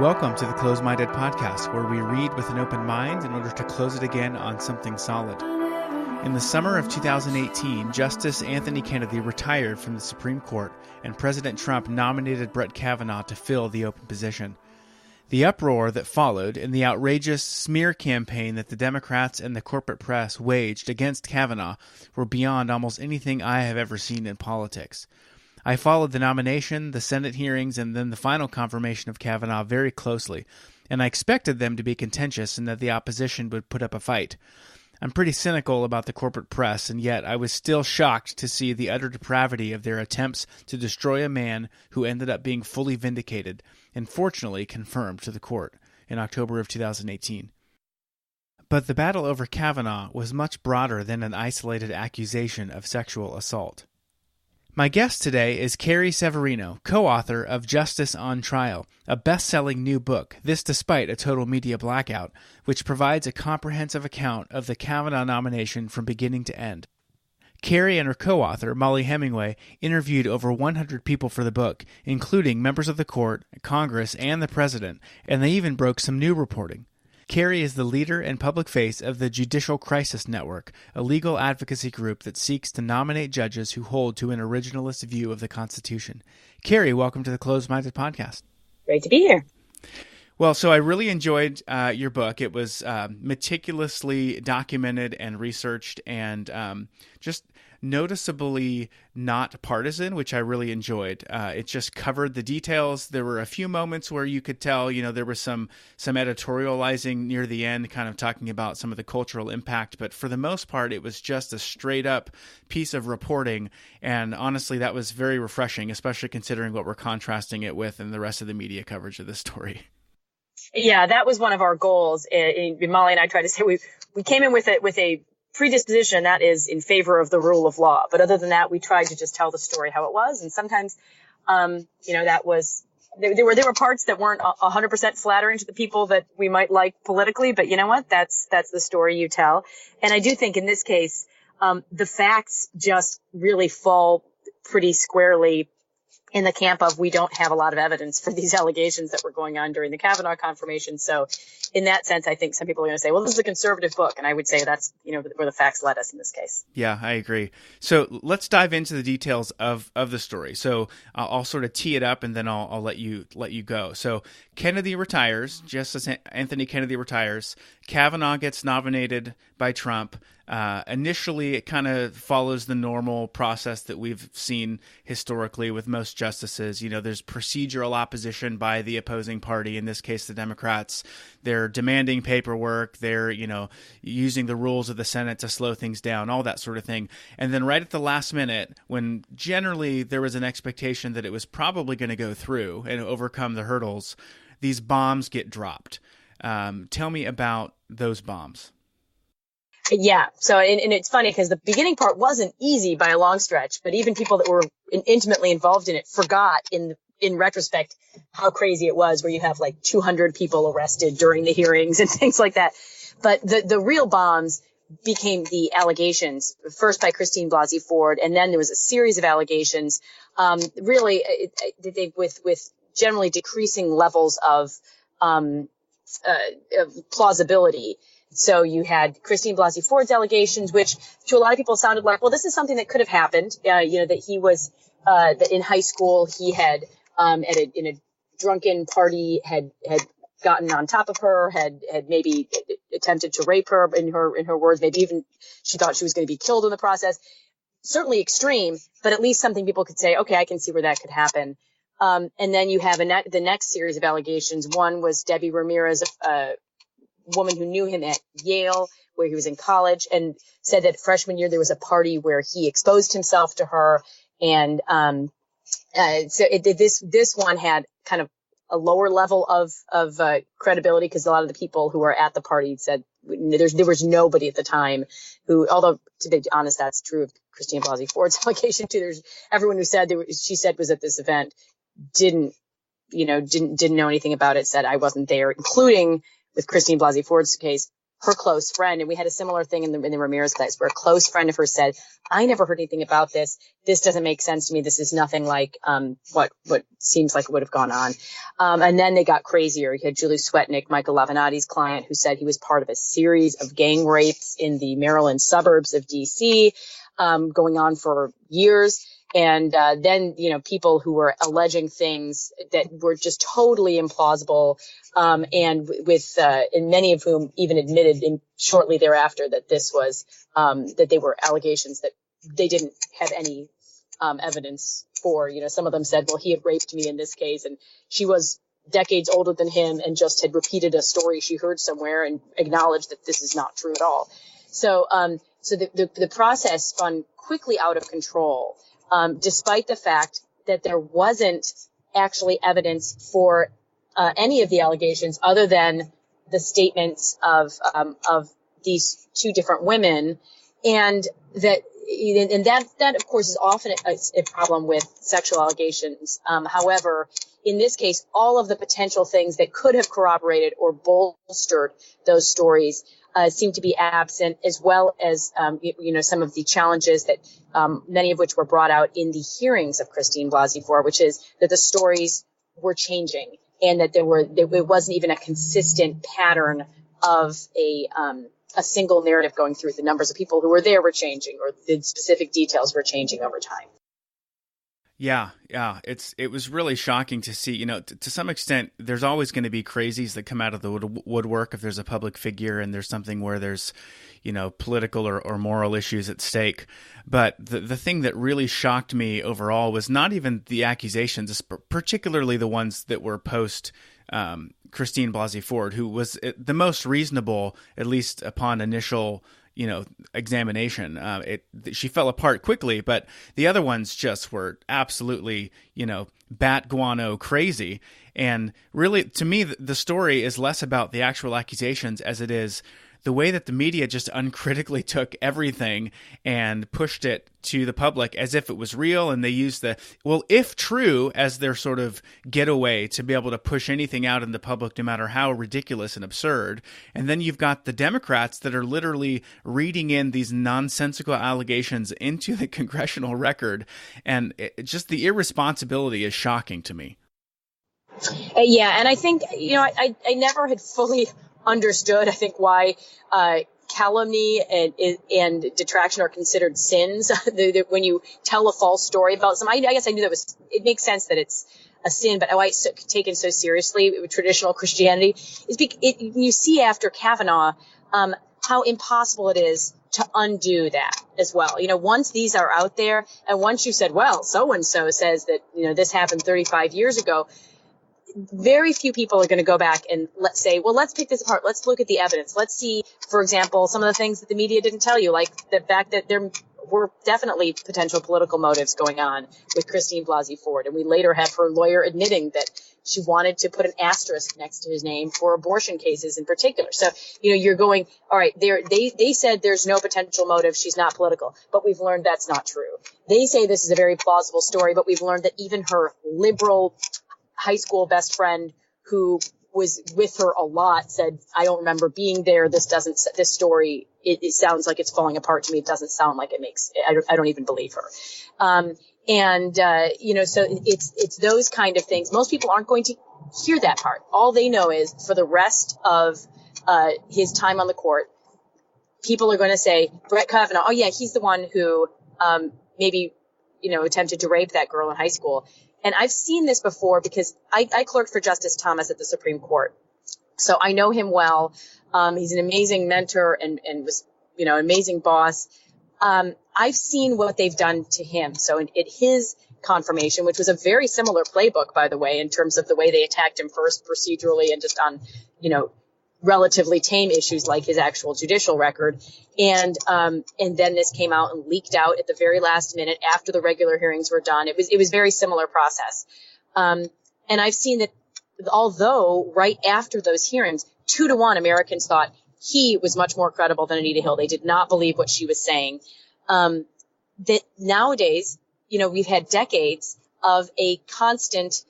Welcome to the Close-Minded Podcast, where we read with an open mind in order to close it again on something solid. In the summer of 2018, Justice Anthony Kennedy retired from the Supreme Court, and President Trump nominated Brett Kavanaugh to fill the open position. The uproar that followed and the outrageous smear campaign that the Democrats and the corporate press waged against Kavanaugh were beyond almost anything I have ever seen in politics. I followed the nomination, the Senate hearings, and then the final confirmation of Kavanaugh very closely, and I expected them to be contentious and that the opposition would put up a fight. I'm pretty cynical about the corporate press, and yet I was still shocked to see the utter depravity of their attempts to destroy a man who ended up being fully vindicated and fortunately confirmed to the court in October of 2018. But the battle over Kavanaugh was much broader than an isolated accusation of sexual assault. My guest today is Carrie Severino, co-author of Justice on Trial, a best-selling new book, this despite a total media blackout, which provides a comprehensive account of the Kavanaugh nomination from beginning to end. Carrie and her co-author, Molly Hemingway, interviewed over 100 people for the book, including members of the court, Congress, and the president, and they even broke some new reporting. Carrie is the leader and public face of the Judicial Crisis Network, a legal advocacy group that seeks to nominate judges who hold to an originalist view of the Constitution. Carrie, welcome to the Closed-Minded Podcast. Great to be here. Well, so I really enjoyed your book. It was meticulously documented and researched and just noticeably not partisan, which I really enjoyed. It just covered the details. There were a few moments where you could tell, there was some editorializing near the end, kind of talking about some of the cultural impact. But for the most part, it was just a straight up piece of reporting. And honestly, that was very refreshing, especially considering what we're contrasting it with and the rest of the media coverage of this story. Yeah, that was one of our goals. Molly and I tried to say we came in with a predisposition that is in favor of the rule of law. But other than that, we tried to just tell the story how it was. And sometimes, that was there were parts that weren't 100% flattering to the people that we might like politically. But you know what? That's the story you tell. And I do think in this case, the facts just really fall pretty squarely in the camp of we don't have a lot of evidence for these allegations that were going on during the Kavanaugh confirmation. So in that sense, I think some people are going to say, well, this is a conservative book. And I would say that's, where the facts led us in this case. Yeah, I agree. So let's dive into the details of the story. So I'll sort of tee it up and then I'll let you go. So Kennedy retires, Justice Anthony Kennedy retires. Kavanaugh gets nominated by Trump. Initially, it kind of follows the normal process that we've seen historically with most justices. There's procedural opposition by the opposing party, in this case, the Democrats. They're demanding paperwork. They're, using the rules of the Senate to slow things down, all that sort of thing. And then right at the last minute, when generally there was an expectation that it was probably going to go through and overcome the hurdles, these bombs get dropped. Tell me about those bombs. Yeah. So, and it's funny because the beginning part wasn't easy by a long stretch, but even people that were intimately involved in it forgot in retrospect how crazy it was, where you have like 200 people arrested during the hearings and things like that. But the real bombs became the allegations, first by Christine Blasey Ford, and then there was a series of allegations, with generally decreasing levels of plausibility. So you had Christine Blasey Ford's allegations, which to a lot of people sounded like, well, this is something that could have happened. That he was, that in high school he had, in a drunken party had gotten on top of her, had maybe attempted to rape her in her words. Maybe even she thought she was going to be killed in the process. Certainly extreme, but at least something people could say, okay, I can see where that could happen. And then you have the next series of allegations. One was Debbie Ramirez, woman who knew him at Yale, where he was in college, and said that freshman year there was a party where he exposed himself to her. And this one had kind of a lower level of credibility, because a lot of the people who were at the party said there was nobody at the time who, although to be honest, that's true of Christine Blasey Ford's allegation too. There's everyone who said she said was at this event didn't know anything about it, said I wasn't there, including with Christine Blasey Ford's case, her close friend. And we had a similar thing in the Ramirez case where a close friend of hers said, I never heard anything about this. This doesn't make sense to me. This is nothing like what seems like it would have gone on. And then they got crazier. You had Julie Swetnick, Michael Lavinati's client, who said he was part of a series of gang rapes in the Maryland suburbs of D.C., going on for years. And then, people who were alleging things that were just totally implausible, and many of whom even admitted shortly thereafter that this was that they were allegations that they didn't have any evidence for. Some of them said, well, he had raped me in this case, and she was decades older than him and just had repeated a story she heard somewhere and acknowledged that this is not true at all. So the process spun quickly out of control. Despite the fact that there wasn't actually evidence for any of the allegations other than the statements of these two different women, and that of course is often a problem with sexual allegations. However, in this case, all of the potential things that could have corroborated or bolstered those stories seem to be absent, as well as some of the challenges that many of which were brought out in the hearings of Christine Blasey Ford, which is that the stories were changing and that it wasn't even a consistent pattern of a single narrative going through. The numbers of people who were there were changing, or the specific details were changing over time. Yeah. It was really shocking to see, to some extent, there's always going to be crazies that come out of the woodwork if there's a public figure and there's something where there's, political or moral issues at stake. But the thing that really shocked me overall was not even the accusations, particularly the ones that were post Christine Blasey Ford, who was the most reasonable, at least upon initial examination. She fell apart quickly, but the other ones just were absolutely, bat guano crazy. And really, to me, the story is less about the actual accusations as it is the way that the media just uncritically took everything and pushed it to the public as if it was real. And they used if true, as their sort of getaway to be able to push anything out in the public, no matter how ridiculous and absurd. And then you've got the Democrats that are literally reading in these nonsensical allegations into the congressional record. And just the irresponsibility is shocking to me. And I think, I never had fully understood, I think, why calumny and detraction are considered sins. When you tell a false story about something, I guess I knew it makes sense that it's a sin, but why it's taken so seriously with traditional Christianity is you see after Kavanaugh how impossible it is to undo that as well. Once these are out there, and once you said, well, so-and-so says that, this happened 35 years ago, very few people are going to go back and let's say, well, let's pick this apart. Let's look at the evidence. Let's see, for example, some of the things that the media didn't tell you, like the fact that there were definitely potential political motives going on with Christine Blasey Ford. And we later have her lawyer admitting that she wanted to put an asterisk next to his name for abortion cases in particular. So, you're going, all right, they said there's no potential motive. She's not political, but we've learned that's not true. They say this is a very plausible story, but we've learned that even her liberal high school best friend who was with her a lot said, I don't remember being there. This story, it sounds like it's falling apart to me. It doesn't sound like it makes, I don't even believe her. So it's those kind of things. Most people aren't going to hear that part. All they know is for the rest of his time on the court, people are going to say, Brett Kavanaugh, oh yeah, he's the one who maybe, attempted to rape that girl in high school. And I've seen this before because I clerked for Justice Thomas at the Supreme Court. So I know him well. He's an amazing mentor and was, an amazing boss. I've seen what they've done to him. So at his confirmation, which was a very similar playbook, by the way, in terms of the way they attacked him first procedurally and just on, relatively tame issues like his actual judicial record. And then this came out and leaked out at the very last minute after the regular hearings were done. It was very similar process. And I've seen that although right after those hearings, 2-1 Americans thought he was much more credible than Anita Hill. They did not believe what she was saying. That nowadays, we've had decades of a constant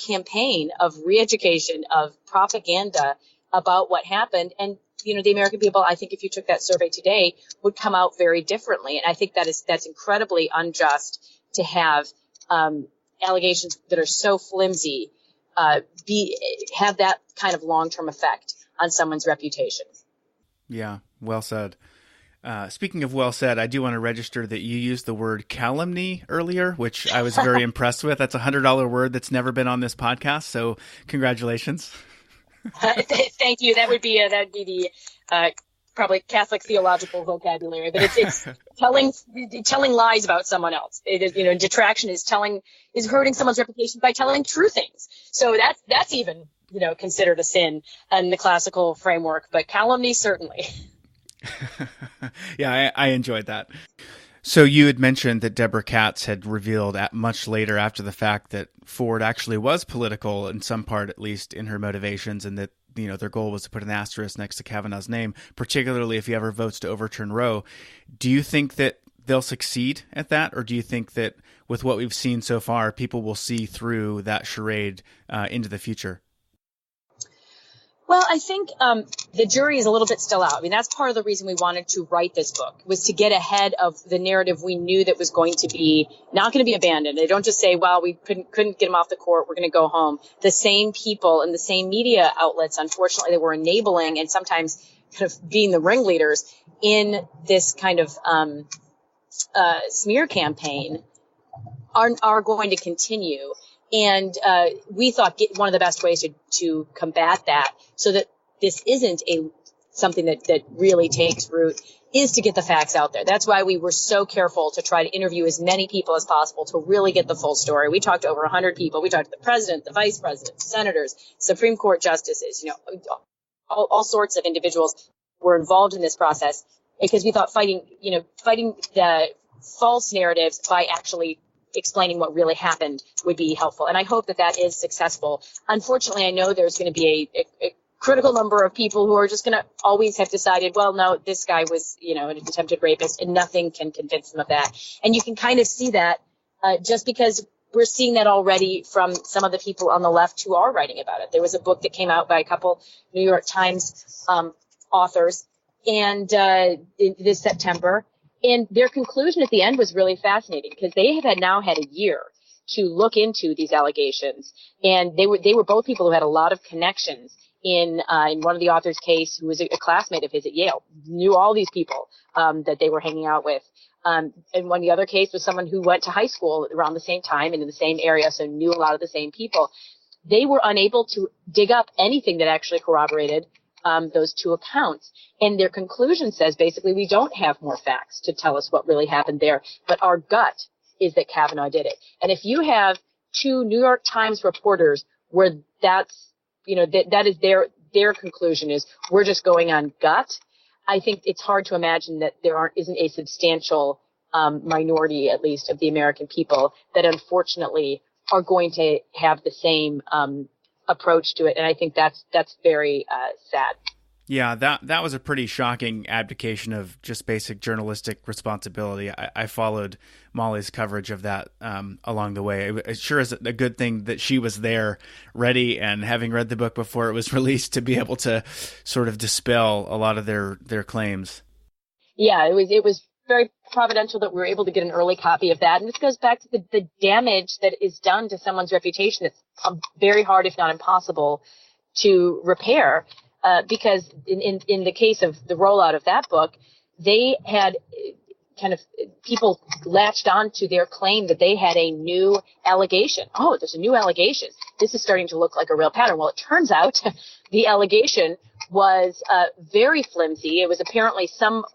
campaign of re-education, of propaganda about what happened. And the American people, I think if you took that survey today, would come out very differently. And I think that's incredibly unjust to have allegations that are so flimsy have that kind of long-term effect on someone's reputation. Yeah, well said. Speaking of well said, I do want to register that you used the word calumny earlier, which I was very impressed with. That's a $100 word that's never been on this podcast. So congratulations. Thank you. That'd be the probably Catholic theological vocabulary, but it's telling lies about someone else. It is, detraction is hurting someone's reputation by telling true things. So that's even, considered a sin in the classical framework, but calumny certainly. Yeah, I enjoyed that. So you had mentioned that Deborah Katz had revealed much later after the fact that Ford actually was political in some part, at least in her motivations, and that their goal was to put an asterisk next to Kavanaugh's name, particularly if he ever votes to overturn Roe. Do you think that they'll succeed at that, or do you think that with what we've seen so far, people will see through that charade into the future? Well, I think the jury is a little bit still out. I mean, that's part of the reason we wanted to write this book, was to get ahead of the narrative we knew that was going to be not going to be abandoned. They don't just say, well, we couldn't get him off the court, we're going to go home. The same people and the same media outlets, unfortunately, that were enabling and sometimes kind of being the ringleaders in this kind of smear campaign are going to continue. And we thought one of the best ways to combat that, so that this isn't something that really takes root, is to get the facts out there. That's why we were so careful to try to interview as many people as possible to really get the full story. We talked to over 100 people. We talked to the president, the vice president, senators, Supreme Court justices, all sorts of individuals were involved in this process, because we thought fighting the false narratives by actually explaining what really happened would be helpful. And I hope that is successful. Unfortunately, I know there's going to be a critical number of people who are just going to always have decided, well, no, this guy was, an attempted rapist, and nothing can convince them of that. And you can kind of see that just because we're seeing that already from some of the people on the left who are writing about it. There was a book that came out by a couple New York Times authors and this September. And their conclusion at the end was really fascinating, because they have now had a year to look into these allegations. And they were both people who had a lot of connections in one of the authors' case, who was a classmate of his at Yale, knew all these people that they were hanging out with. And one of the other case was someone who went to high school around the same time and in the same area, so knew a lot of the same people. They were unable to dig up anything that actually corroborated those two accounts. And their conclusion says, basically, we don't have more facts to tell us what really happened there, but our gut is that Kavanaugh did it. And if you have two New York Times reporters where that's, that is their conclusion is, we're just going on gut, I think it's hard to imagine that there isn't a substantial minority, at least, of the American people that unfortunately are going to have the same approach to it. And I think that's very sad. Yeah, that was a pretty shocking abdication of just basic journalistic responsibility. I followed Molly's coverage of that along the way. It sure is a good thing that she was there, ready, and having read the book before it was released, to be able to sort of dispel a lot of their claims. Yeah, it was very providential that we were able to get an early copy of that. And this goes back to the damage that is done to someone's reputation. It's very hard, if not impossible, to repair. Because in the case of the rollout of that book, they had kind of people latched on to their claim that they had a new allegation. Oh, there's a new allegation. This is starting to look like a real pattern. Well, it turns out the allegation was very flimsy. It was apparently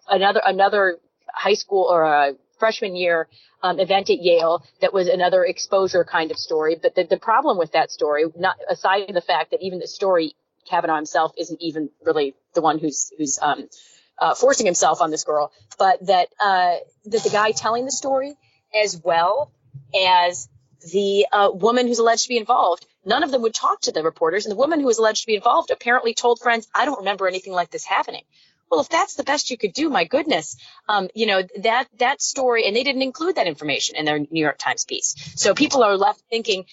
another high school or a freshman year event at Yale that was another exposure kind of story. But the problem with that story, not aside from the fact that even the story, Kavanaugh himself isn't even really the one who's forcing himself on this girl, but that the guy telling the story, as well as the woman who's alleged to be involved, none of them would talk to the reporters. And the woman who was alleged to be involved apparently told friends, I don't remember anything like this happening. Well, if that's the best you could do, my goodness, that story, and they didn't include that information in their New York Times piece. So people are left thinking,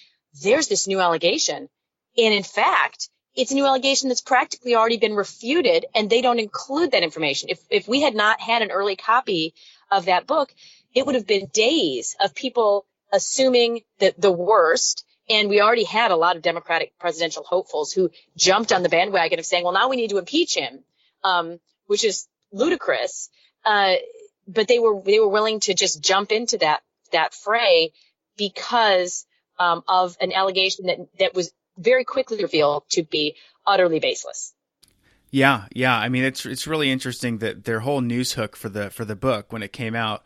there's this new allegation. And in fact, it's a new allegation that's practically already been refuted, and they don't include that information. If we had not had an early copy of that book, it would have been days of people assuming that the worst. And we already had a lot of Democratic presidential hopefuls who jumped on the bandwagon of saying, well, now we need to impeach him, which is ludicrous. But they were willing to just jump into that fray because of an allegation that was very quickly revealed to be utterly baseless. Yeah. I mean, it's really interesting that their whole news hook for the book when it came out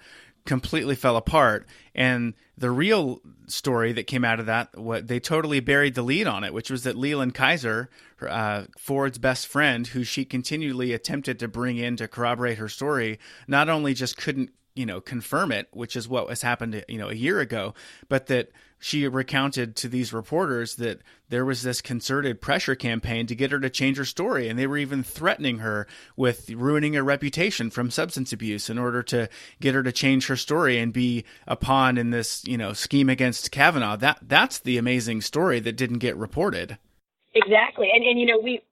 completely fell apart, and the real story that came out of that, they totally buried the lead on it, which was that Leland Kaiser, Ford's best friend, who she continually attempted to bring in to corroborate her story, not only just couldn't confirm it, which is what has happened a year ago, but that she recounted to these reporters that there was this concerted pressure campaign to get her to change her story, and they were even threatening her with ruining her reputation from substance abuse in order to get her to change her story and be a pawn in this scheme against Kavanaugh. That's the amazing story that didn't get reported. Exactly, and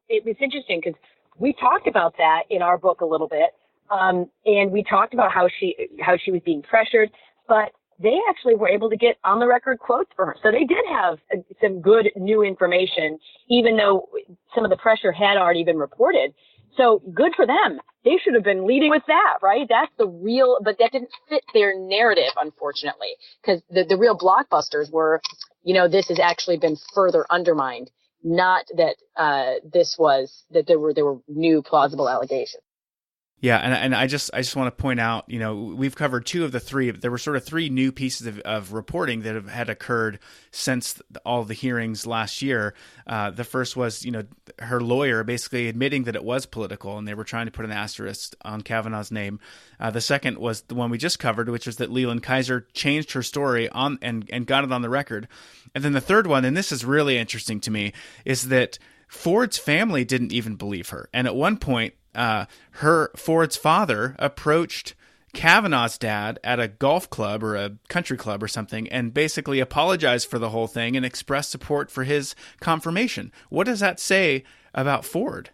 it was interesting because we talked about that in our book a little bit. And we talked about how she was being pressured, but they actually were able to get on the record quotes for her. So they did have some good new information, even though some of the pressure had already been reported. So good for them. They should have been leading with that, right? That's the real, but that didn't fit their narrative, unfortunately, because the real blockbusters were, this has actually been further undermined, not that, that there were new plausible allegations. Yeah, and I just want to point out, we've covered two of the three. There were sort of three new pieces of reporting that had occurred since all the hearings last year. The first was, her lawyer basically admitting that it was political, and they were trying to put an asterisk on Kavanaugh's name. The second was the one we just covered, which was that Leland Kaiser changed her story and got it on the record. And then the third one, and this is really interesting to me, is that Ford's family didn't even believe her. And at one point, Ford's father approached Kavanaugh's dad at a golf club or a country club or something and basically apologized for the whole thing and expressed support for his confirmation. What does that say about Ford?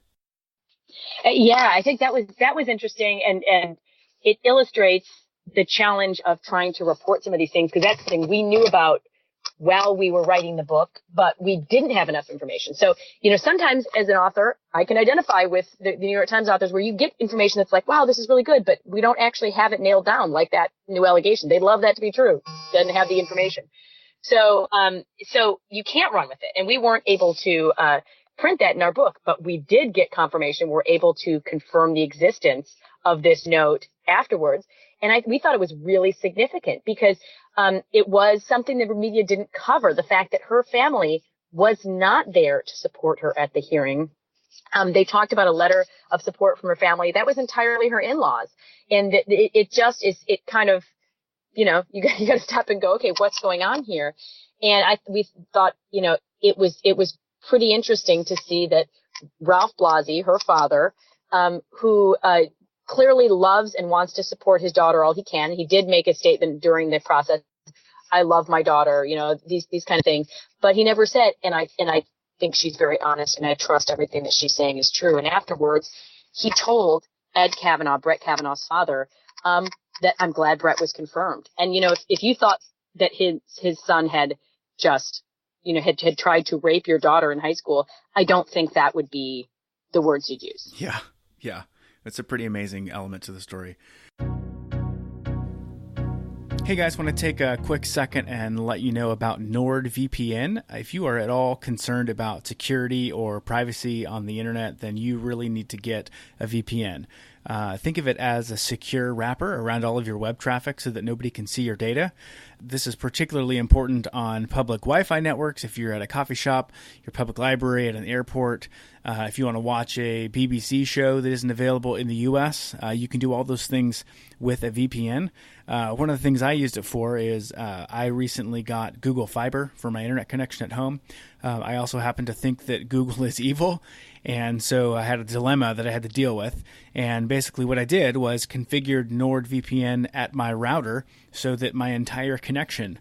Yeah, I think that was interesting, and it illustrates the challenge of trying to report some of these things, because that's something we knew about while we were writing the book, but we didn't have enough information. So, sometimes as an author, I can identify with the New York Times authors where you get information that's like, wow, this is really good, but we don't actually have it nailed down like that new allegation. They'd love that to be true. Doesn't have the information. So you can't run with it. And we weren't able to, print that in our book, but we did get confirmation. We're able to confirm the existence of this note afterwards. And we thought it was really significant because it was something that the media didn't cover, the fact that her family was not there to support her at the hearing. They talked about a letter of support from her family. That was entirely her in-laws. And it just is, it kind of, you got to stop and go, okay, what's going on here? And we thought, it was pretty interesting to see that Ralph Blasey, her father, who clearly loves and wants to support his daughter all he can. He did make a statement during the process, I love my daughter, these kind of things. But he never said, and I think she's very honest, and I trust everything that she's saying is true. And afterwards, he told Ed Kavanaugh, Brett Kavanaugh's father, that I'm glad Brett was confirmed. And, if you thought that his son had just, had tried to rape your daughter in high school, I don't think that would be the words you'd use. Yeah. That's a pretty amazing element to the story. Hey guys, want to take a quick second and let you know about NordVPN. If you are at all concerned about security or privacy on the internet, then you really need to get a VPN. Think of it as a secure wrapper around all of your web traffic so that nobody can see your data. This is particularly important on public Wi-Fi networks. If you're at a coffee shop, your public library, at an airport, if you want to watch a BBC show that isn't available in the US, you can do all those things with a VPN. One of the things I used it for is I recently got Google Fiber for my internet connection at home. I also happen to think that Google is evil, and so I had a dilemma that I had to deal with. And basically what I did was configured NordVPN at my router so that my entire connection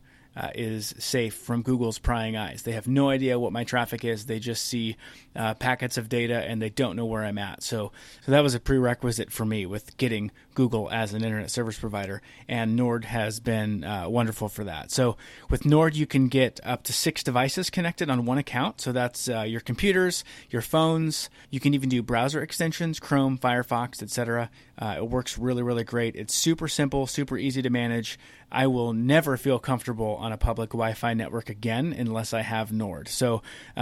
is safe from Google's prying eyes. They have no idea what my traffic is. They just see packets of data and they don't know where I'm at. So that was a prerequisite for me with getting Google as an internet service provider, and Nord has been wonderful for that. So with Nord, you can get up to 6 devices connected on one account. So that's your computers, your phones. You can even do browser extensions, Chrome, Firefox, etc. It works really, really great. It's super simple, super easy to manage. I will never feel comfortable on a public Wi-Fi network again unless I have Nord. So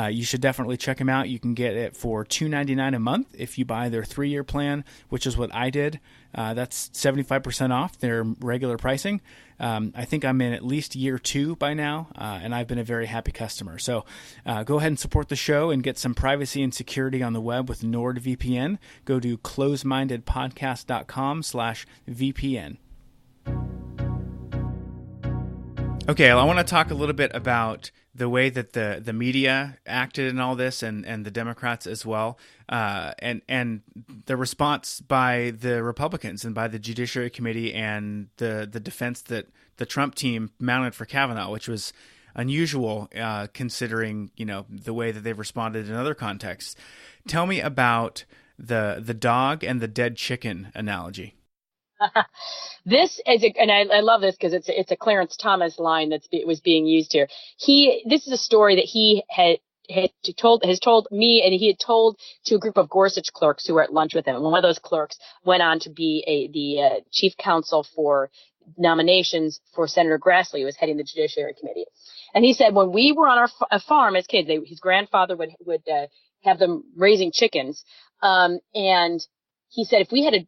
you should definitely check them out. You can get it for $2.99 a month if you buy their 3-year plan, which is what I did. That's 75% off their regular pricing. I think I'm in at least year 2 by now, and I've been a very happy customer. So go ahead and support the show and get some privacy and security on the web with NordVPN. Go to closemindedpodcast.com/VPN. Okay, well, I want to talk a little bit about the way that the media acted in all this, and the Democrats as well, and the response by the Republicans and by the Judiciary Committee and the defense that the Trump team mounted for Kavanaugh, which was unusual considering the way that they've responded in other contexts. Tell me about the dog and the dead chicken analogy. This is, and I love this because it's a Clarence Thomas line was being used here. This is a story that he has told me, and he had told to a group of Gorsuch clerks who were at lunch with him. And one of those clerks went on to be the chief counsel for nominations for Senator Grassley, who was heading the Judiciary Committee. And he said, when we were on a farm as kids, his grandfather would have them raising chickens, and he said, if we had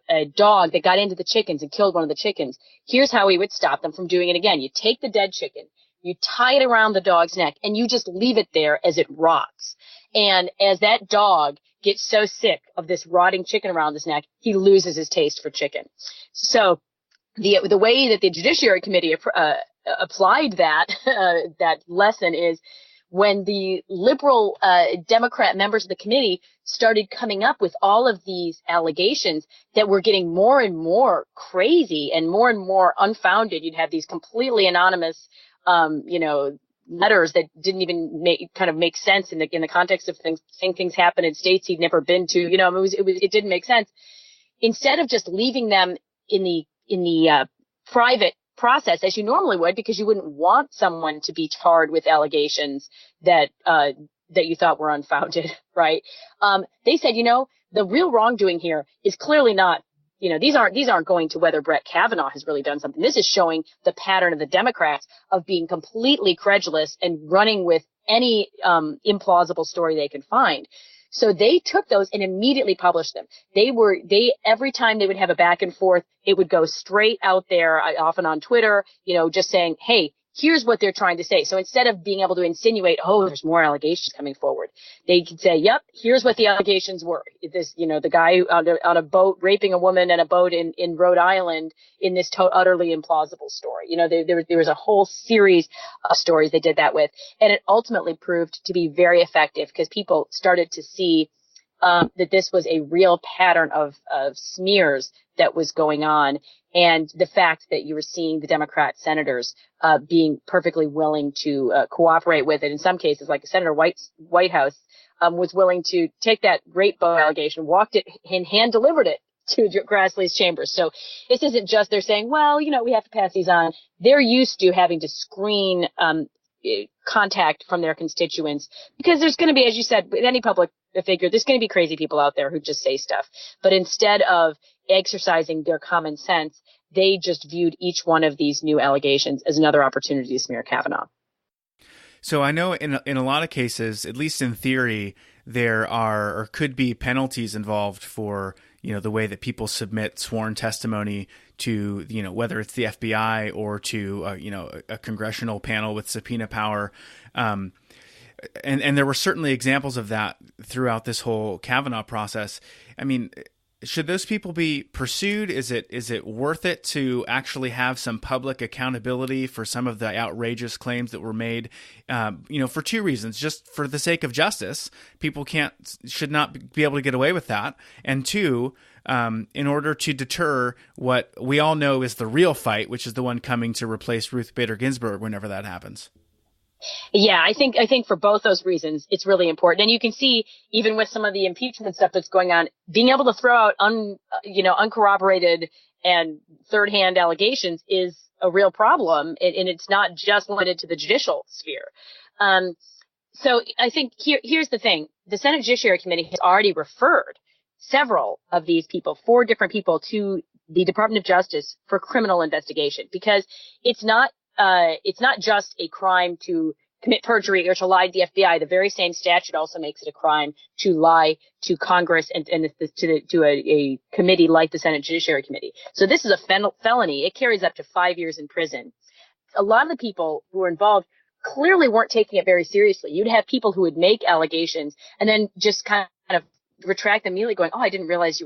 a dog that got into the chickens and killed one of the chickens, here's how we would stop them from doing it again. You take the dead chicken, you tie it around the dog's neck, and you just leave it there as it rots. And as that dog gets so sick of this rotting chicken around his neck, he loses his taste for chicken. So the way that the Judiciary Committee applied that lesson is, when the liberal Democrat members of the committee started coming up with all of these allegations that were getting more and more crazy and more unfounded. You'd have these completely anonymous, letters that didn't even make sense in the context of things, saying things happen in states he'd never been to. It didn't make sense. Instead of just leaving them in the private process as you normally would, because you wouldn't want someone to be charged with allegations that you thought were unfounded, right? They said, the real wrongdoing here is clearly not, these aren't going to whether Brett Kavanaugh has really done something. This is showing the pattern of the Democrats of being completely credulous and running with any implausible story they can find. So they took those and immediately published them. Every time they would have a back and forth, it would go straight out there, often on Twitter, just saying, hey, here's what they're trying to say. So instead of being able to insinuate, oh, there's more allegations coming forward, they could say, yep, here's what the allegations were. This, the guy on a boat raping a woman in a boat in Rhode Island in this utterly implausible story. There was a whole series of stories they did that with. And it ultimately proved to be very effective because people started to see that this was a real pattern of smears that was going on. And the fact that you were seeing the Democrat senators being perfectly willing to cooperate with it. In some cases, like Senator Whitehouse was willing to take that rape boat allegation, walked it and hand delivered it to Grassley's chambers. So this isn't just they're saying, well, we have to pass these on. They're used to having to screen contact from their constituents because there's going to be, as you said, with any public figure, there's going to be crazy people out there who just say stuff. But instead of exercising their common sense, they just viewed each one of these new allegations as another opportunity to smear Kavanaugh. So I know in a lot of cases, at least in theory, there are or could be penalties involved for the way that people submit sworn testimony to whether it's the FBI or to a congressional panel with subpoena power. And there were certainly examples of that throughout this whole Kavanaugh process. I mean, should those people be pursued? Is it worth it to actually have some public accountability for some of the outrageous claims that were made? For two reasons: just for the sake of justice, people should not be able to get away with that, and two, in order to deter what we all know is the real fight, which is the one coming to replace Ruth Bader Ginsburg whenever that happens. Yeah, I think for both those reasons, it's really important. And you can see even with some of the impeachment stuff that's going on, being able to throw out uncorroborated and third-hand allegations is a real problem. And it's not just limited to the judicial sphere. So I think here's the thing. The Senate Judiciary Committee has already referred several of these people, 4 different people, to the Department of Justice for criminal investigation, because it's not just a crime to commit perjury or to lie to the FBI. The very same statute also makes it a crime to lie to Congress and to a committee like the Senate Judiciary Committee. So this is a felony. It carries up to 5 years in prison. A lot of the people who were involved clearly weren't taking it very seriously. You'd have people who would make allegations and then just kind of retract them immediately, going, "Oh, I didn't realize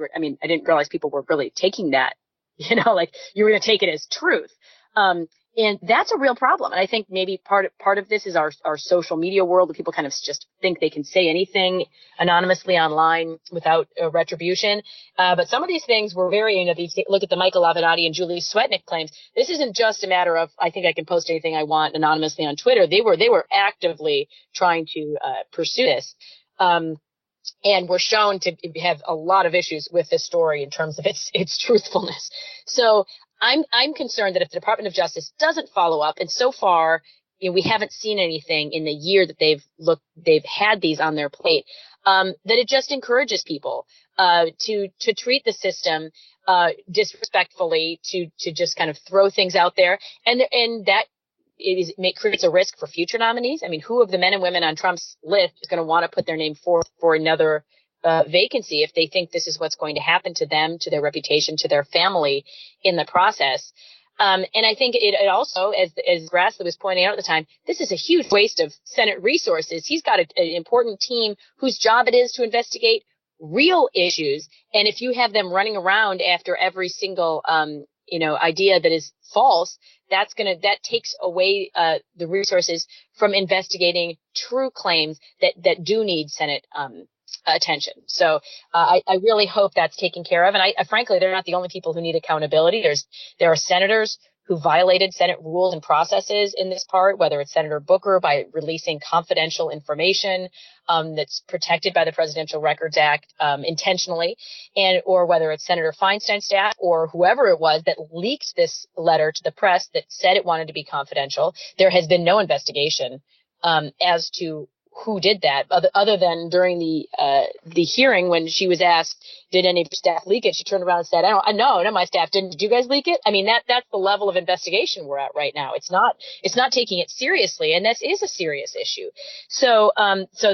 people were really taking that, like you were going to take it as truth." And that's a real problem. And I think maybe part of this is our social media world, where people kind of just think they can say anything anonymously online without retribution. But some of these things were very, look at the Michael Avenatti and Julie Swetnick claims. This isn't just a matter of, I think I can post anything I want anonymously on Twitter. They were actively trying to pursue this. And were shown to have a lot of issues with this story in terms of its truthfulness. So I'm concerned that if the Department of Justice doesn't follow up, and so far, we haven't seen anything in the year that they've had these on their plate, that it just encourages people to treat the system disrespectfully, to just kind of throw things out there, and that creates a risk for future nominees. I mean, who of the men and women on Trump's list is going to want to put their name forth for another vacancy if they think this is what's going to happen to them, to their reputation, to their family in the process? And I think it also, as Grassley was pointing out at the time, this is a huge waste of Senate resources. He's got an important team whose job it is to investigate real issues. And if you have them running around after every single, idea that is false, that takes away the resources from investigating true claims that do need Senate attention. So I really hope that's taken care of. And I frankly, they're not the only people who need accountability. There are senators who violated Senate rules and processes in this part, whether it's Senator Booker by releasing confidential information that's protected by the Presidential Records Act intentionally, or whether it's Senator Feinstein's staff or whoever it was that leaked this letter to the press that said it wanted to be confidential. There has been no investigation as to who did that, other than during the hearing when she was asked, did any of your staff leak it? She turned around and said, no, my staff didn't. Did you guys leak it? I mean, that's the level of investigation we're at right now. It's not taking it seriously, and this is a serious issue. So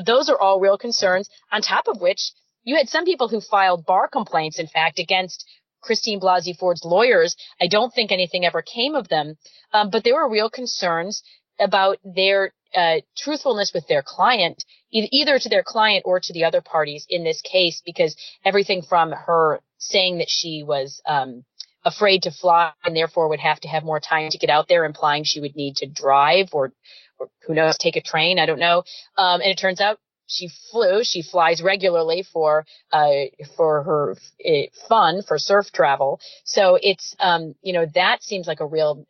those are all real concerns, on top of which you had some people who filed bar complaints, in fact, against Christine Blasey Ford's lawyers. I don't think anything ever came of them, but there were real concerns about their truthfulness with their client, either to their client or to the other parties in this case, because everything from her saying that she was afraid to fly and therefore would have to have more time to get out there, implying she would need to drive or who knows, take a train. I don't know. And it turns out she flies regularly for her fun, for surf travel. So it's, that seems like a real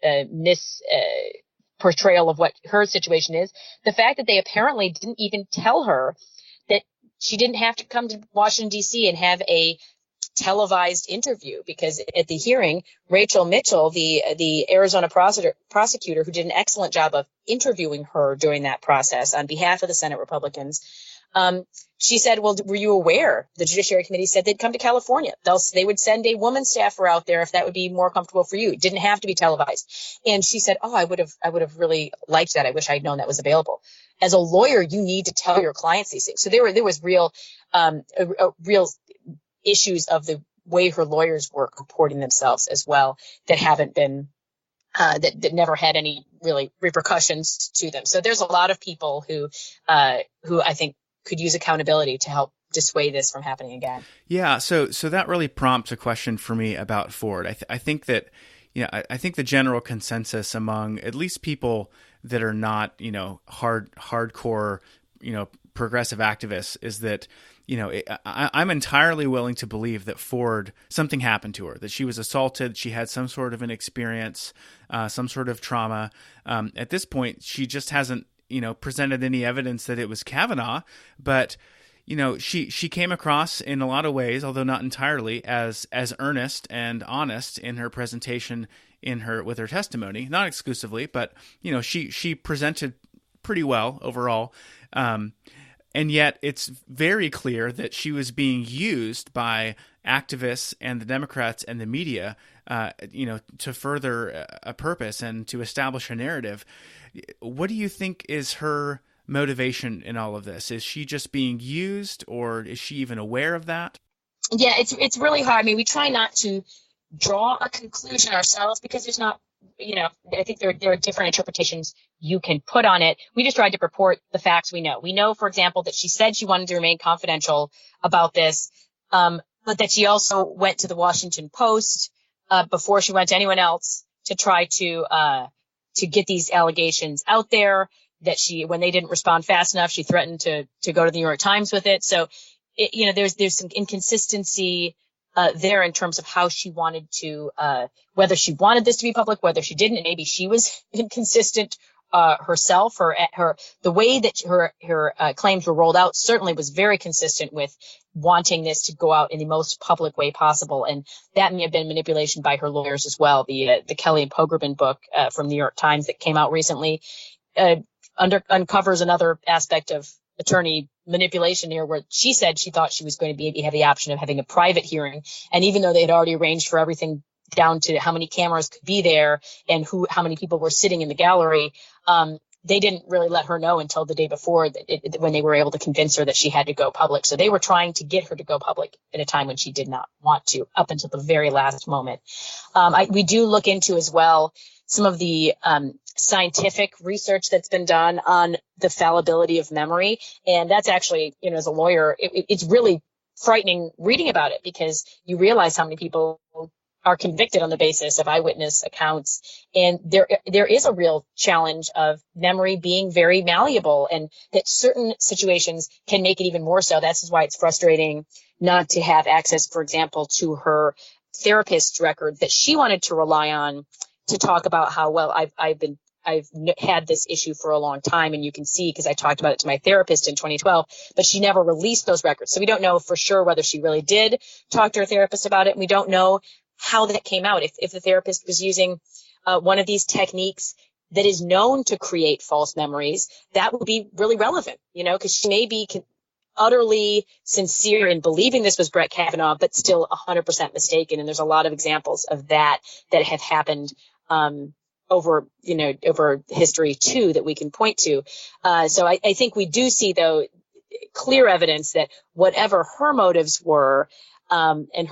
portrayal of what her situation is. The fact that they apparently didn't even tell her that she didn't have to come to Washington, D.C. and have a televised interview, because at the hearing, Rachel Mitchell, the Arizona prosecutor who did an excellent job of interviewing her during that process on behalf of the Senate Republicans, she said, well, were you aware the Judiciary Committee said they'd come to California? They would send a woman staffer out there if that would be more comfortable for you. It didn't have to be televised. And she said, I would have really liked that. I wish I'd known that was available. As a lawyer, you need to tell your clients these things. So there was real issues of the way her lawyers were comporting themselves as well that haven't been that never had any really repercussions to them. So there's a lot of people who I think could use accountability to help dissuade this from happening again. Yeah. So that really prompts a question for me about Ford. I think that, I think the general consensus among at least people that are not, hardcore, progressive activists is that, I'm entirely willing to believe that Ford, something happened to her, that she was assaulted, she had some sort of an experience, some sort of trauma. At this point, she just hasn't, presented any evidence that it was Kavanaugh, but she came across in a lot of ways, although not entirely, as earnest and honest in her presentation with her testimony, not exclusively, but she presented pretty well overall. And yet it's very clear that she was being used by activists and the Democrats and the media, to further a purpose and to establish a narrative. What do you think is her motivation in all of this? Is she just being used, or is she even aware of that? Yeah, it's really hard. I mean, we try not to draw a conclusion ourselves because there's not, I think there are different interpretations you can put on it. We just tried to purport the facts we know. We know, for example, that she said she wanted to remain confidential about this, but that she also went to the Washington Post before she went to anyone else to try to get these allegations out there. That when they didn't respond fast enough, she threatened to go to the New York Times with it. So, there's some inconsistency there in terms of how she wanted to, whether she wanted this to be public, whether she didn't, and maybe she was inconsistent herself. The way that her claims were rolled out certainly was very consistent with wanting this to go out in the most public way possible, and that may have been manipulation by her lawyers as well. The Kelly and Pogrebin book from New York Times that came out recently uncovers another aspect of attorney manipulation here, where she said she thought she was going to have the option of having a private hearing. And even though they had already arranged for everything down to how many cameras could be there and how many people were sitting in the gallery, they didn't really let her know until the day before when they were able to convince her that she had to go public. So they were trying to get her to go public at a time when she did not want to, up until the very last moment. We do look into as well some of the scientific research that's been done on the fallibility of memory. And that's actually, as a lawyer, it's really frightening reading about it, because you realize how many people are convicted on the basis of eyewitness accounts. And there is a real challenge of memory being very malleable, and that certain situations can make it even more so. That's why it's frustrating not to have access, for example, to her therapist's record that she wanted to rely on to talk about how, well, I've had this issue for a long time, and you can see, because I talked about it to my therapist in 2012, but she never released those records. So we don't know for sure whether she really did talk to her therapist about it. And we don't know how that came out. If the therapist was using one of these techniques that is known to create false memories, that would be really relevant, because she may be utterly sincere in believing this was Brett Kavanaugh, but still 100% mistaken. And there's a lot of examples of that have happened over history too, that we can point to. So I think we do see, though, clear evidence that whatever her motives were, and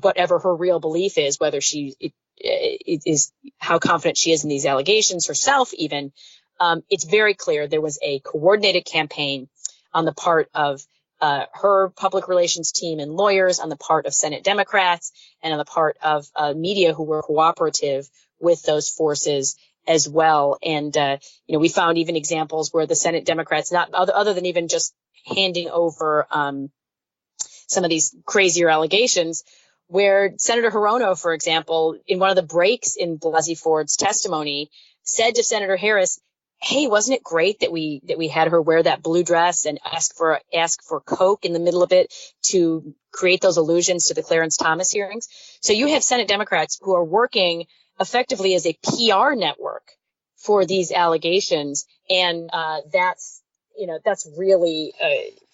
whatever her real belief is, whether she is how confident she is in these allegations herself, even, it's very clear there was a coordinated campaign on the part of her public relations team and lawyers, on the part of Senate Democrats, and on the part of media who were cooperative with those forces as well. And, we found even examples where the Senate Democrats, not other than even just handing over some of these crazier allegations, where Senator Hirono, for example, in one of the breaks in Blasey Ford's testimony, said to Senator Harris, "Hey, wasn't it great that we had her wear that blue dress and ask for Coke in the middle of it to create those allusions to the Clarence Thomas hearings?" So you have Senate Democrats who are working effectively as a PR network for these allegations, and that's really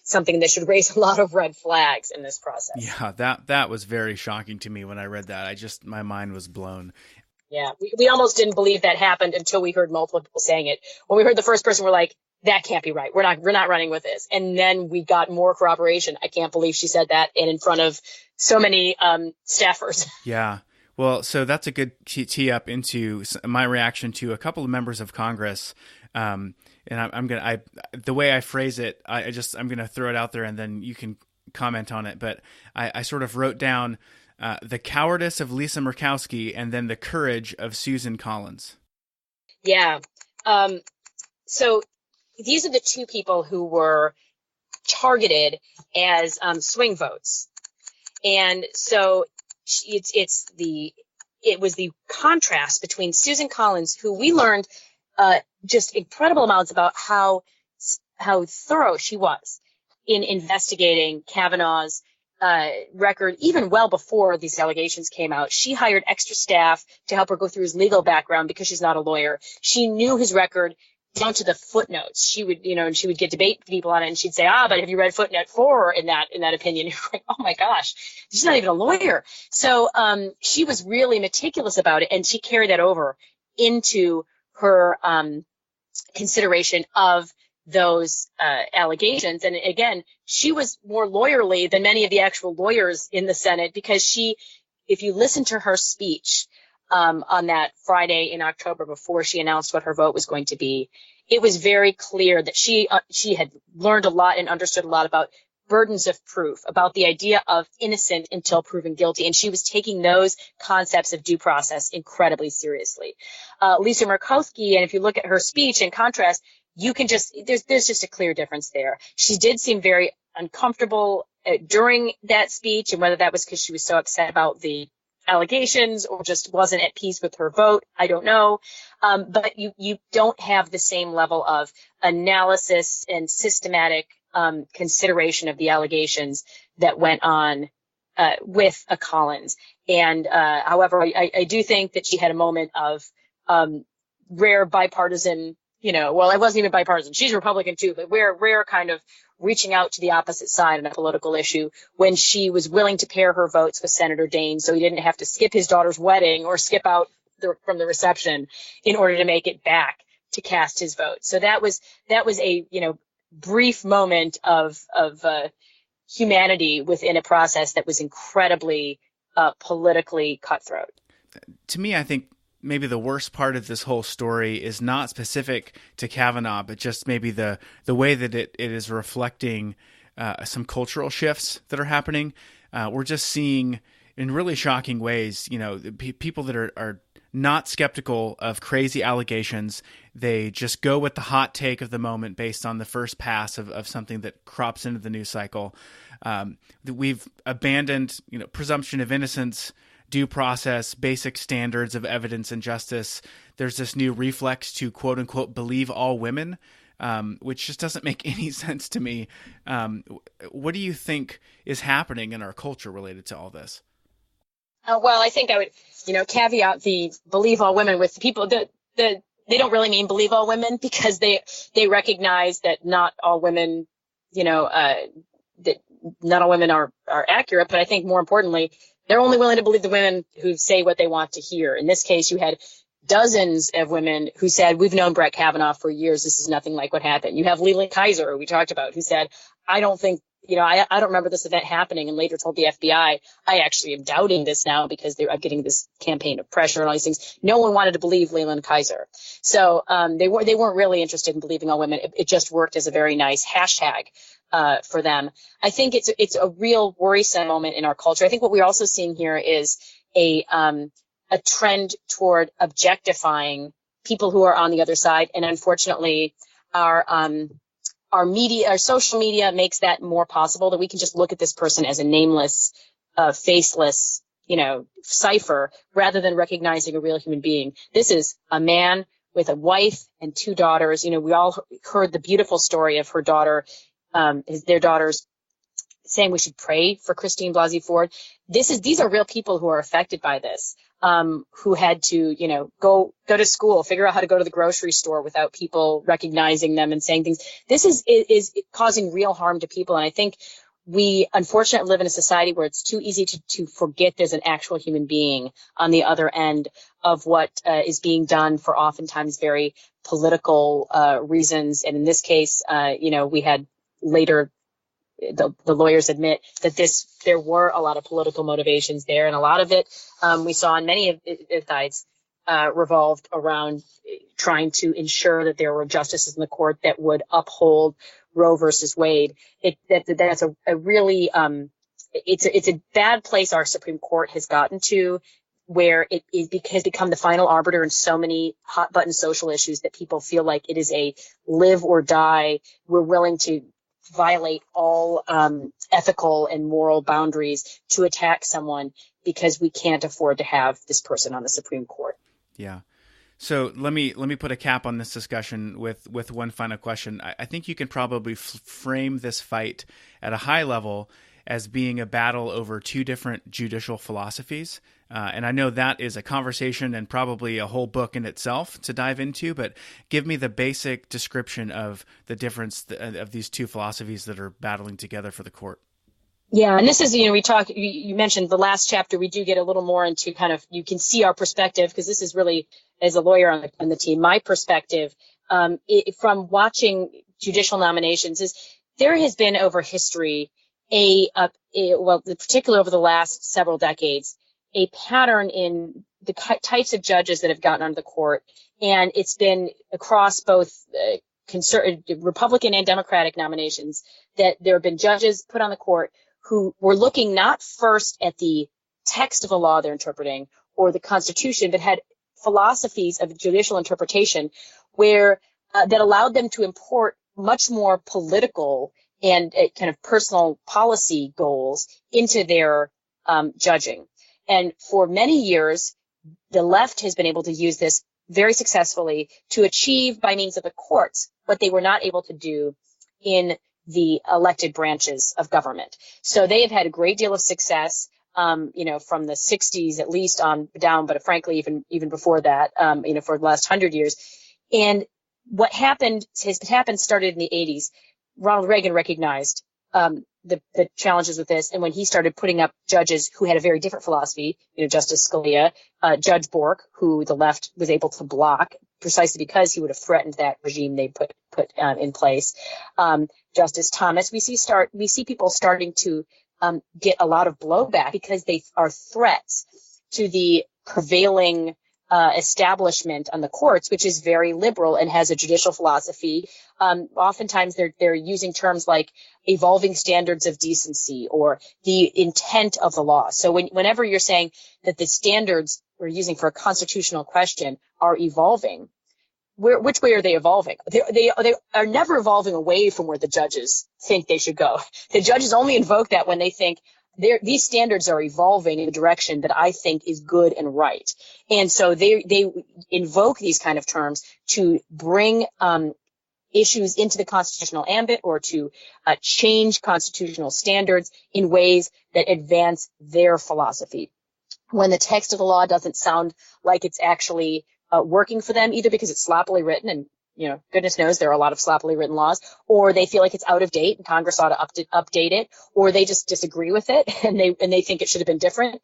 something that should raise a lot of red flags in this process. Yeah, that was very shocking to me when I read that. My mind was blown. Yeah, we almost didn't believe that happened until we heard multiple people saying it. When we heard the first person, we're like, that can't be right. We're not running with this. And then we got more corroboration. I can't believe she said that, and in front of so many staffers. Yeah. Well, so that's a good tee up into my reaction to a couple of members of Congress. And the way I phrase it, I'm going to throw it out there and then you can comment on it. But I sort of wrote down the cowardice of Lisa Murkowski and then the courage of Susan Collins. Yeah. So these are the two people who were targeted as swing votes. And so it was the contrast between Susan Collins, who we learned just incredible amounts about how thorough she was in investigating Kavanaugh's record, even well before these allegations came out. She hired extra staff to help her go through his legal background because she's not a lawyer. She knew his record down to the footnotes. She would, and she would get debate people on it, and she'd say, but have you read footnote 4 in that opinion? You're like, oh my gosh, she's not even a lawyer. So she was really meticulous about it, and she carried that over into her consideration of those allegations. And again, she was more lawyerly than many of the actual lawyers in the Senate, because if you listen to her speech on that Friday in October before she announced what her vote was going to be, it was very clear that she had learned a lot and understood a lot about burdens of proof, about the idea of innocent until proven guilty. And she was taking those concepts of due process incredibly seriously. Lisa Murkowski, and if you look at her speech in contrast, you can there's just a clear difference there. She did seem very uncomfortable during that speech, and whether that was because she was so upset about the allegations or just wasn't at peace with her vote, I don't know. But you don't have the same level of analysis and systematic consideration of the allegations that went on with a Collins. And however, I do think that she had a moment of rare bipartisan, well, it wasn't even bipartisan. She's Republican too, but rare kind of reaching out to the opposite side on a political issue when she was willing to pair her votes with Senator Dane, so he didn't have to skip his daughter's wedding or skip out from the reception in order to make it back to cast his vote. So that was a brief moment of humanity within a process that was incredibly politically cutthroat. To me, I think maybe the worst part of this whole story is not specific to Kavanaugh, but just maybe the way that it is reflecting some cultural shifts that are happening. We're just seeing in really shocking ways, people that are not skeptical of crazy allegations. They just go with the hot take of the moment based on the first pass of something that crops into the news cycle. We've abandoned, presumption of innocence, due process, basic standards of evidence and justice. There's this new reflex to quote unquote believe all women, which just doesn't make any sense to me. What do you think is happening in our culture related to all this? Well, I think I would, caveat the believe all women with people that they don't really mean believe all women, because they recognize that not all women, that not all women are accurate. But I think more importantly, they're only willing to believe the women who say what they want to hear. In this case, you had dozens of women who said, we've known Brett Kavanaugh for years. This is nothing like what happened. You have Leland Kaiser, who we talked about, who said, I don't think, I don't remember this event happening, and later told the FBI, I actually am doubting this now because I'm getting this campaign of pressure and all these things. No one wanted to believe Leland Kaiser. So they weren't really interested in believing all women. It just worked as a very nice hashtag for them. I think it's a real worrisome moment in our culture. I think what we're also seeing here is a trend toward objectifying people who are on the other side. And unfortunately, our media, our social media makes that more possible, that we can just look at this person as a nameless, faceless, cipher, rather than recognizing a real human being. This is a man with a wife and 2 daughters. We all heard the beautiful story of her daughter, their daughters saying we should pray for Christine Blasey Ford. These are real people who are affected by this, who had to, go to school, figure out how to go to the grocery store without people recognizing them and saying things. This is causing real harm to people. And I think we unfortunately live in a society where it's too easy to forget there's an actual human being on the other end of what is being done for oftentimes very political reasons. And in this case, we had later the lawyers admit that there were a lot of political motivations there, and a lot of it we saw on many of the sides revolved around trying to ensure that there were justices in the court that would uphold Roe versus Wade. That's a really it's a bad place our Supreme Court has gotten to, where it has become the final arbiter in so many hot button social issues that people feel like it is a live or die. We're willing to violate all ethical and moral boundaries to attack someone because we can't afford to have this person on the Supreme Court. Yeah. So let me put a cap on this discussion with one final question. I think you can probably frame this fight at a high level as being a battle over two different judicial philosophies. And I know that is a conversation and probably a whole book in itself to dive into, but give me the basic description of the difference of these two philosophies that are battling together for the court. Yeah, and this is, you mentioned the last chapter, we do get a little more into kind of, you can see our perspective, because this is really, as a lawyer on the team, my perspective from watching judicial nominations is there has been over history particularly over the last several decades, a pattern in the types of judges that have gotten onto the court. And it's been across both Republican and Democratic nominations that there have been judges put on the court who were looking not first at the text of the law they're interpreting or the Constitution, but had philosophies of judicial interpretation where that allowed them to import much more political and kind of personal policy goals into their judging. And for many years, the left has been able to use this very successfully to achieve by means of the courts what they were not able to do in the elected branches of government. So they have had a great deal of success, from the 60s at least on down, but frankly, even before that, for the last 100 years. And what started in the 80s. Ronald Reagan recognized the challenges with this, and when he started putting up judges who had a very different philosophy, Justice Scalia, Judge Bork, who the left was able to block precisely because he would have threatened that regime they put in place. Justice Thomas, we see people starting to get a lot of blowback because they are threats to the prevailing establishment on the courts, which is very liberal and has a judicial philosophy. Oftentimes they're using terms like evolving standards of decency or the intent of the law. So whenever you're saying that the standards we're using for a constitutional question are evolving, which way are they evolving? They are never evolving away from where the judges think they should go. The judges only invoke that when they think these standards are evolving in a direction that I think is good and right. And so they invoke these kind of terms to bring issues into the constitutional ambit or to change constitutional standards in ways that advance their philosophy. When the text of the law doesn't sound like it's actually working for them, either because it's sloppily written and goodness knows there are a lot of sloppily written laws, or they feel like it's out of date and Congress ought to update it, or they just disagree with it and they think it should have been different.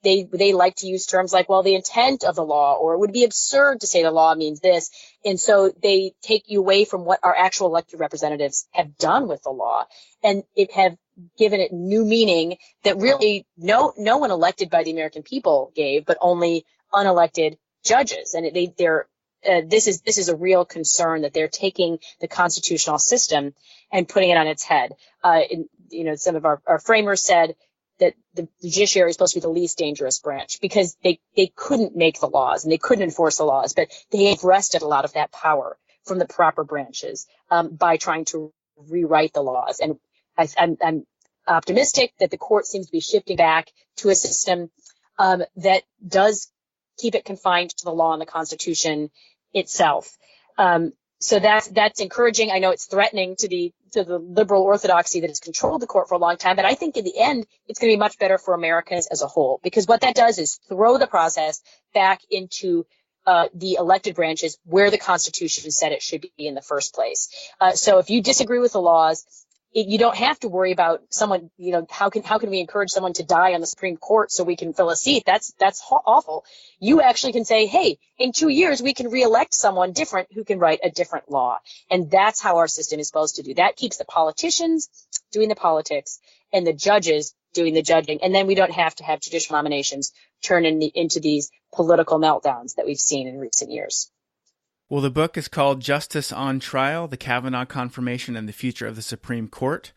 They like to use terms like, well, the intent of the law, or it would be absurd to say the law means this. And so they take you away from what our actual elected representatives have done with the law, and it have given it new meaning that really no one elected by the American people gave, but only unelected judges. And this is a real concern that they're taking the constitutional system and putting it on its head. Some of our framers said that the judiciary is supposed to be the least dangerous branch because they couldn't make the laws and they couldn't enforce the laws, but they have wrested a lot of that power from the proper branches by trying to rewrite the laws. And I'm optimistic that the court seems to be shifting back to a system that does keep it confined to the law and the Constitution itself. So that's encouraging. I know it's threatening to the liberal orthodoxy that has controlled the court for a long time, but I think in the end, it's going to be much better for Americans as a whole, because what that does is throw the process back into the elected branches where the Constitution said it should be in the first place. So if you disagree with the laws, you don't have to worry about someone, how can we encourage someone to die on the Supreme Court so we can fill a seat? That's awful. You actually can say, hey, in 2 years, we can reelect someone different who can write a different law. And that's how our system is supposed to do. That keeps the politicians doing the politics and the judges doing the judging. And then we don't have to have judicial nominations turn into these political meltdowns that we've seen in recent years. Well, the book is called Justice on Trial, The Kavanaugh Confirmation and the Future of the Supreme Court.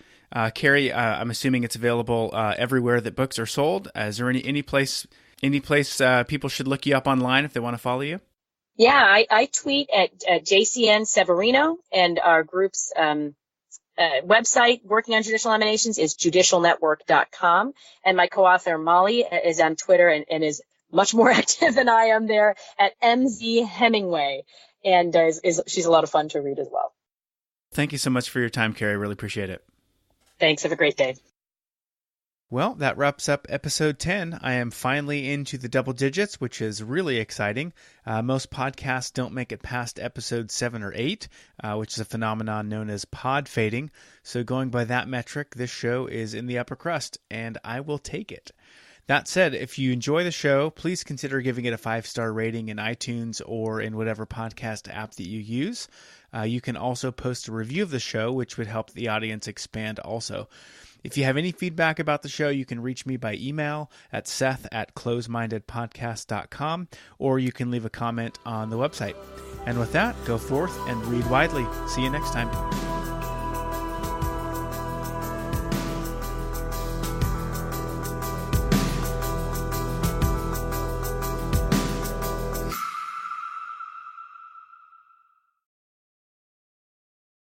Carrie, I'm assuming it's available everywhere that books are sold. Is there any place people should look you up online if they want to follow you? Yeah, I tweet at JCN Severino, and our group's website working on judicial nominations is judicialnetwork.com. And my co-author, Molly, is on Twitter and is much more active than I am there at MZ Hemingway. And she's a lot of fun to read as well. Thank you so much for your time, Carrie. I really appreciate it. Thanks. Have a great day. Well, that wraps up episode 10. I am finally into the double digits, which is really exciting. Most podcasts don't make it past episode 7 or 8, which is a phenomenon known as pod fading. So going by that metric, this show is in the upper crust, and I will take it. That said, if you enjoy the show, please consider giving it a 5-star rating in iTunes or in whatever podcast app that you use. You can also post a review of the show, which would help the audience expand also. If you have any feedback about the show, you can reach me by email at seth@closemindedpodcast.com, or you can leave a comment on the website. And with that, go forth and read widely. See you next time.